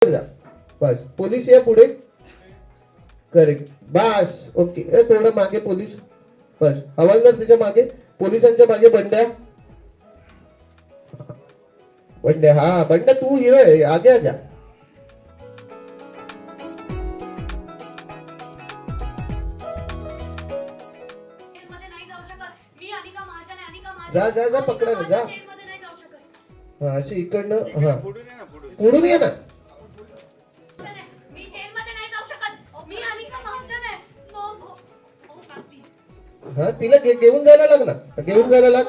जा बस. पोलीस या पुढे. करेक्ट. बस ओके. थोडं मागे पोलीस. बस. हवालदार त्याच्या मागे. पोलिसांच्या मागे बंड्या. बंड्या. हा बंड्या तू हिरो आहे. आगे आजा. जा जा जा पकडा ना जा. हा अशी इकडनं. हा पुढून ये ना. हा तिला घेऊन जायला लाग ना. घेऊन जायला लाग.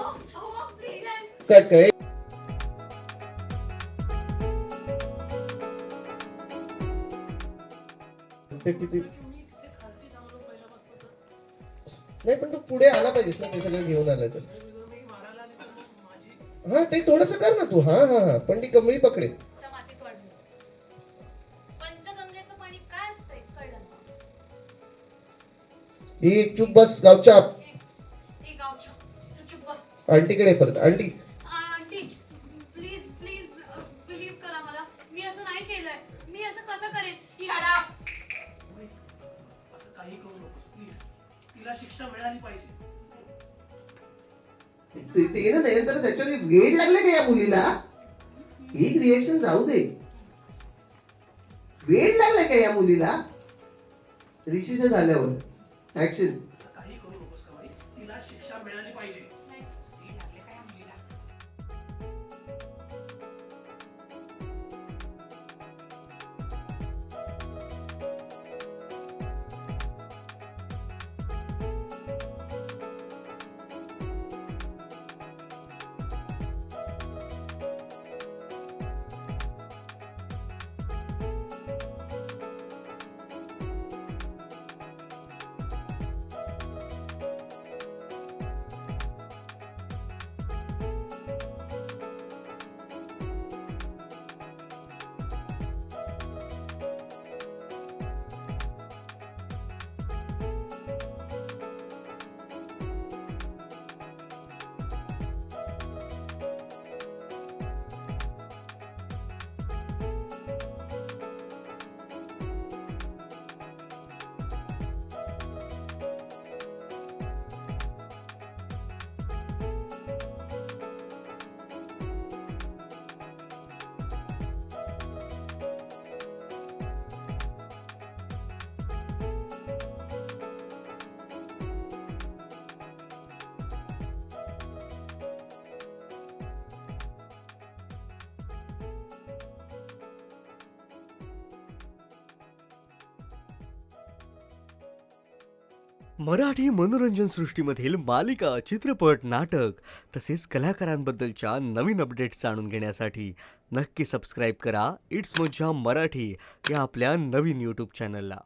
कट काय. किती नाही पण तू पुढे आला पाहिजेस ना. ते सगळं घेऊन आलं तर. हा ते थोडस कर ना तू. हा हा हा पण ती कमळी पकडे. एक चुप बस. गावच्या आंटीकडे परत. आंटी प्लीज प्लीज बिलीव्ह करा मला. मी असं नाही केलंय. मी असं कसं करेन. शाळा असं काही करू नकोस प्लीज. तिला शिक्षा मिळाली पाहिजे. ते ना तर त्याच्याने वेळ लागले का या मुलीला. एक रिएक्शन जाऊ दे. वेळ लागलाय का या मुलीला. ऋषीचं झाल्यावर ऍक्शन. असं काही करू नकोस कमाई. तिला शिक्षा मिळाली पाहिजे. मराठी मनोरंजन सृष्टीमधील मालिका, चित्रपट, नाटक तसेच कलाकारांबद्दलच्या नवीन अपडेट्स जाणून घेण्यासाठी नक्की सबस्क्राईब करा इट्स मज्जा मराठी या आपल्या नवीन यूट्यूब चॅनलला.